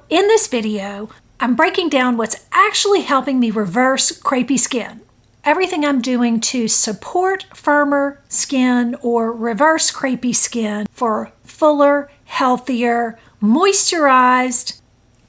in this video, I'm breaking down what's actually helping me reverse crepey skin. Everything I'm doing to support firmer skin or reverse crepey skin for fuller, healthier, moisturized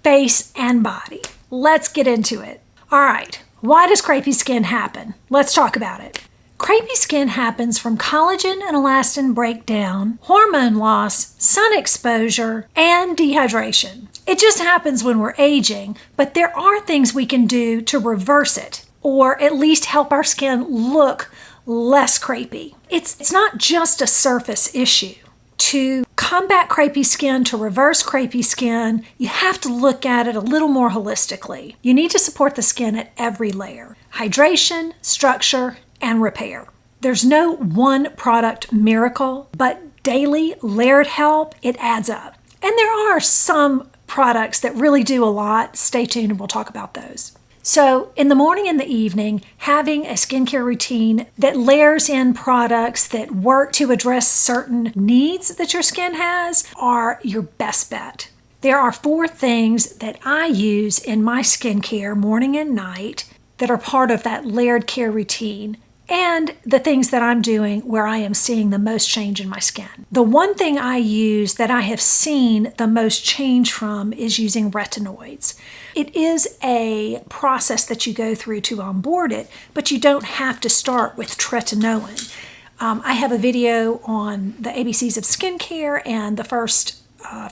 face and body. Let's get into it. All right, why does crepey skin happen? Let's talk about it. Crepey skin happens from collagen and elastin breakdown, hormone loss, sun exposure, and dehydration. It just happens when we're aging, but there are things we can do to reverse it, or at least help our skin look less crepey. It's not just a surface issue. To combat crepey skin, to reverse crepey skin, you have to look at it a little more holistically. You need to support the skin at every layer: hydration, structure, and repair. There's no one product miracle, but daily layered help, it adds up. And there are some products that really do a lot. Stay tuned and we'll talk about those. So in the morning and the evening, having a skincare routine that layers in products that work to address certain needs that your skin has are your best bet. There are 4 things that I use in my skincare morning and night that are part of that layered care routine, and the things that I'm doing where I am seeing the most change in my skin. The one thing I use that I have seen the most change from is using retinoids. It is a process that you go through to onboard it, but you don't have to start with tretinoin. I have a video on the ABCs of skincare, and the first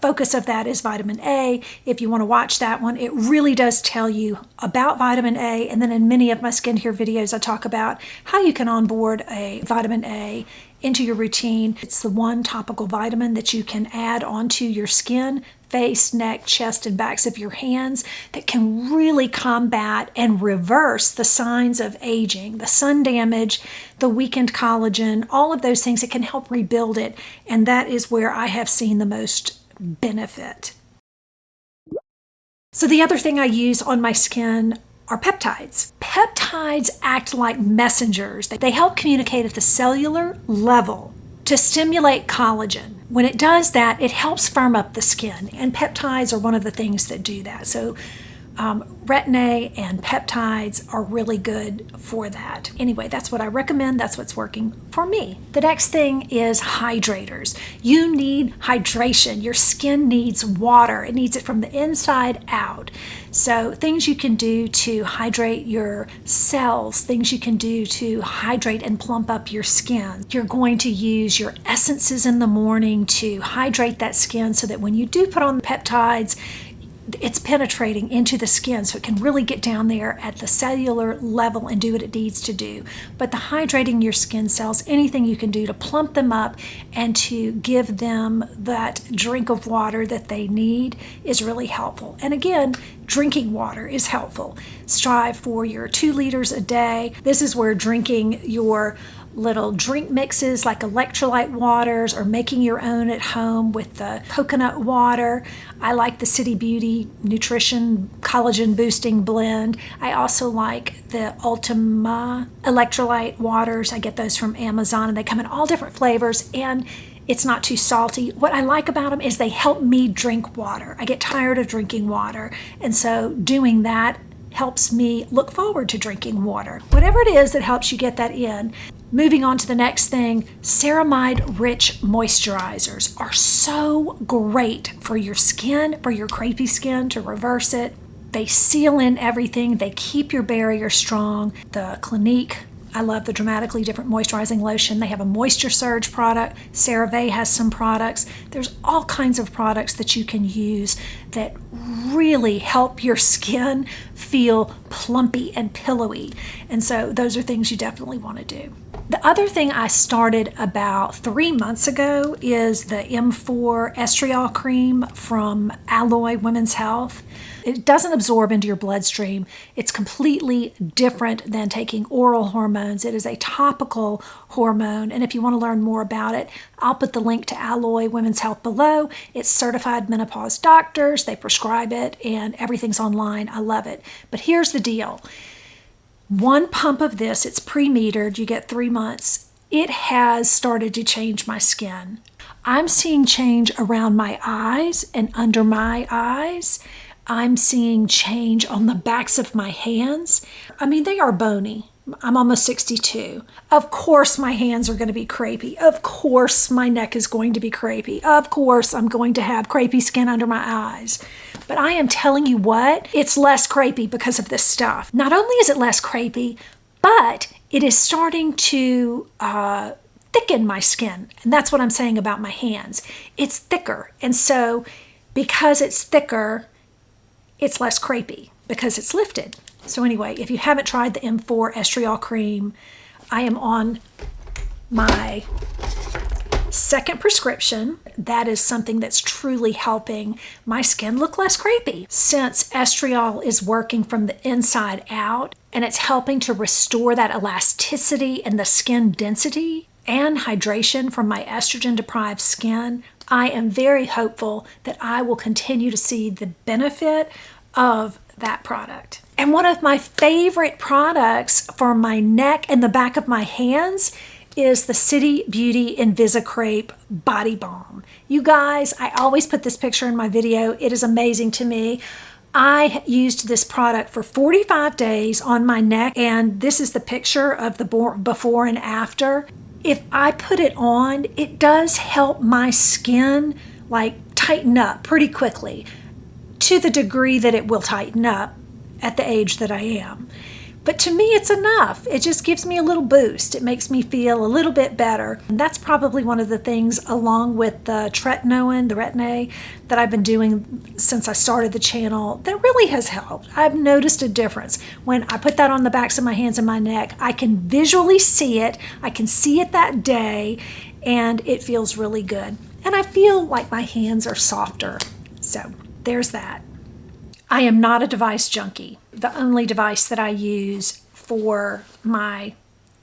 focus of that is vitamin A. If you want to watch that one, it really does tell you about vitamin A. And then in many of my skincare videos, I talk about how you can onboard a vitamin A into your routine. It's the one topical vitamin that you can add onto your skin, face, neck, chest, and backs of your hands that can really combat and reverse the signs of aging, the sun damage, the weakened collagen, all of those things. It can help rebuild it. And that is where I have seen the most benefit. So the other thing I use on my skin are peptides. Peptides act like messengers. They help communicate at the cellular level to stimulate collagen. When it does that, it helps firm up the skin, and peptides are one of the things that do that. So retin-A and peptides are really good for that. Anyway, that's what I recommend. That's what's working for me. The next thing is hydrators. You need hydration. Your skin needs water. It needs it from the inside out. So things you can do to hydrate your cells, things you can do to hydrate and plump up your skin. You're going to use your essences in the morning to hydrate that skin so that when you do put on the peptides, it's penetrating into the skin, so it can really get down there at the cellular level and do what it needs to do. But the hydrating your skin cells, anything you can do to plump them up and to give them that drink of water that they need is really helpful. And again, drinking water is helpful. Strive for your 2 liters a day. This is where drinking your little drink mixes like electrolyte waters or making your own at home with the coconut water. I like the City Beauty Nutrition Collagen Boosting Blend. I also like the Ultima electrolyte waters. I get those from Amazon, and they come in all different flavors, and it's not too salty. What I like about them is they help me drink water. I get tired of drinking water, and so doing that helps me look forward to drinking water. Whatever it is that helps you get that in. Moving on to the next thing, ceramide-rich moisturizers are so great for your skin, for your crepey skin, to reverse it. They seal in everything. They keep your barrier strong. The Clinique, I love the Dramatically Different Moisturizing Lotion. They have a Moisture Surge product. CeraVe has some products. There's all kinds of products that you can use that really help your skin feel plumpy and pillowy. And so those are things you definitely want to do. The other thing I started about 3 months ago is the M4 Estriol cream from Alloy Women's Health. It doesn't absorb into your bloodstream. It's completely different than taking oral hormones. It is a topical hormone, and if you want to learn more about it, I'll put the link to Alloy Women's Health below. It's certified menopause doctors. They prescribe it, and everything's online. I love it. But here's the deal. 1 pump of this, it's pre-metered, you get 3 months. It has started to change my skin. I'm seeing change around my eyes and under my eyes. I'm seeing change on the backs of my hands. I mean, they are bony. I'm almost 62. Of course my hands are going to be crepey. Of course my neck is going to be crepey. Of course I'm going to have crepey skin under my eyes. But I am telling you what, it's less crepey because of this stuff. Not only is it less crepey, but it is starting to thicken my skin. And that's what I'm saying about my hands. It's thicker. And so because it's thicker, it's less crepey because it's lifted. So anyway, if you haven't tried the M4 Estriol cream, I am on my second prescription. That is something that's truly helping my skin look less crepey. Since Estriol is working from the inside out and it's helping to restore that elasticity and the skin density and hydration from my estrogen-deprived skin, I am very hopeful that I will continue to see the benefit of that product. And one of my favorite products for my neck and the back of my hands is the City Beauty Invisicrepe Body Balm. You guys, I always put this picture in my video. It is amazing to me. I used this product for 45 days on my neck, and this is the picture of the before and after. If I put it on, it does help my skin like tighten up pretty quickly, to the degree that it will tighten up at the age that I am. But to me, it's enough. It just gives me a little boost. It makes me feel a little bit better. And that's probably one of the things, along with the Retin-A, that I've been doing since I started the channel, that really has helped. I've noticed a difference. When I put that on the backs of my hands and my neck, I can visually see it. I can see it that day, and it feels really good. And I feel like my hands are softer. So there's that. I am not a device junkie. The only device that I use for my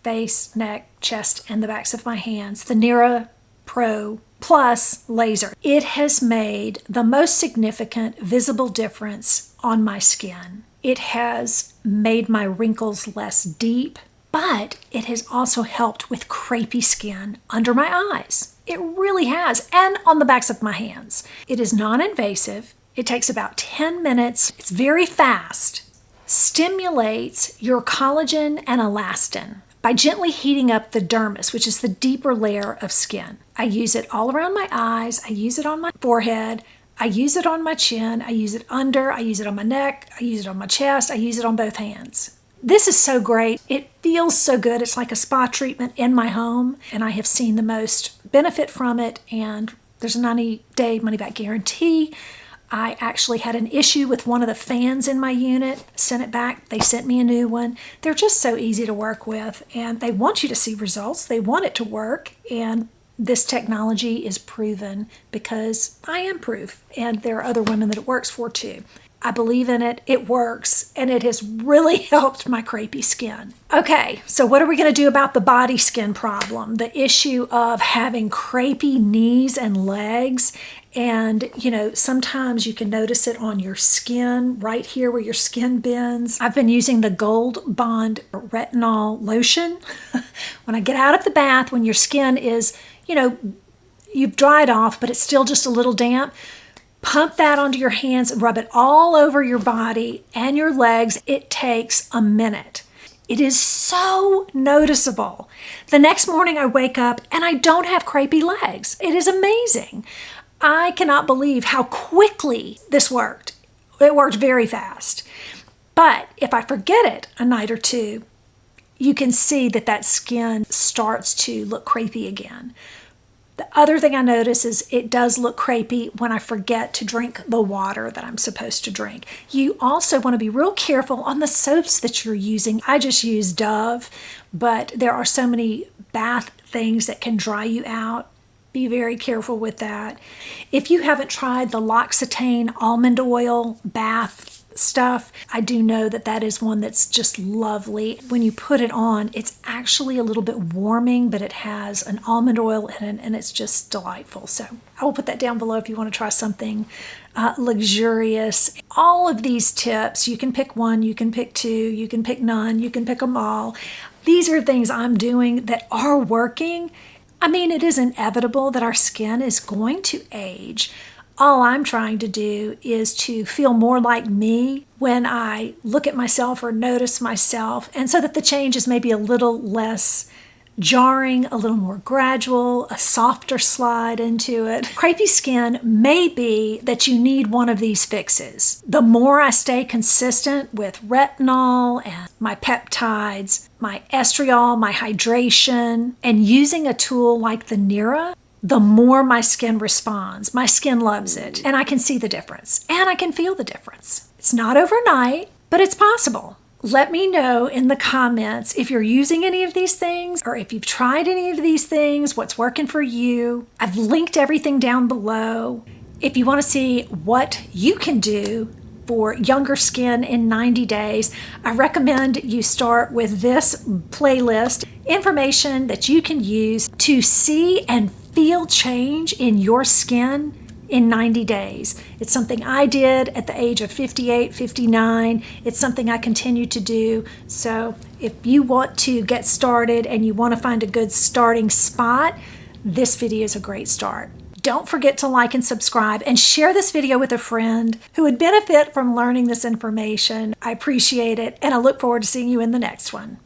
face, neck, chest, and the backs of my hands, the Nira Pro Plus laser. It has made the most significant visible difference on my skin. It has made my wrinkles less deep, but it has also helped with crepey skin under my eyes. It really has, and on the backs of my hands. It is non-invasive. It takes about 10 minutes. It's very fast. Stimulates your collagen and elastin by gently heating up the dermis, which is the deeper layer of skin. I use it all around my eyes. I use it on my forehead. I use it on my chin. I use it under. I use it on my neck. I use it on my chest. I use it on both hands. This is so great. It feels so good. It's like a spa treatment in my home, and I have seen the most benefit from it, and there's a 90-day money-back guarantee. I actually had an issue with one of the fans in my unit, sent it back. They sent me a new one. They're just so easy to work with, and they want you to see results. They want it to work, and this technology is proven because I am proof, and there are other women that it works for too. I believe in it, it works, and it has really helped my crepey skin. Okay, so what are we going to do about the body skin problem? The issue of having crepey knees and legs. And, you know, sometimes you can notice it on your skin, right here where your skin bends. I've been using the Gold Bond Retinol Lotion. When I get out of the bath, when your skin is, you know, you've dried off, but it's still just a little damp, pump that onto your hands and rub it all over your body and your legs. It takes a minute. It is so noticeable. The next morning I wake up and I don't have crepey legs. It is amazing. I cannot believe how quickly this worked. It worked very fast. But if I forget it a night or two, you can see that that skin starts to look crepey again. The other thing I notice is it does look crepey when I forget to drink the water that I'm supposed to drink. You also want to be real careful on the soaps that you're using. I just use Dove, but there are so many bath things that can dry you out. Be very careful with that. If you haven't tried the L'Occitane almond oil bath stuff, I do know that that is one that's just lovely. When you put it on, it's actually a little bit warming, but it has an almond oil in it, and it's just delightful. So I will put that down below if you want to try something luxurious. All of these tips, you can pick one, you can pick two, you can pick none, you can pick them all. These are things I'm doing that are working. I mean, it is inevitable that our skin is going to age. All I'm trying to do is to feel more like me when I look at myself or notice myself, and so that the change is maybe a little less jarring, a little more gradual, a softer slide into it. Crepey skin may be that you need one of these fixes. The more I stay consistent with retinol and my peptides, my estriol, my hydration, and using a tool like the Nira, the more my skin responds. My skin loves it, and I can see the difference, and I can feel the difference. It's not overnight, but it's possible. Let me know in the comments if you're using any of these things or if you've tried any of these things, what's working for you. I've linked everything down below. If you want to see what you can do for younger skin in 90 days, I recommend you start with this playlist, information that you can use to see and feel change in your skin in 90 days. It's something I did at the age of 58, 59. It's something I continue to do. So if you want to get started and you want to find a good starting spot, this video is a great start. Don't forget to like and subscribe and share this video with a friend who would benefit from learning this information. I appreciate it, and I look forward to seeing you in the next one.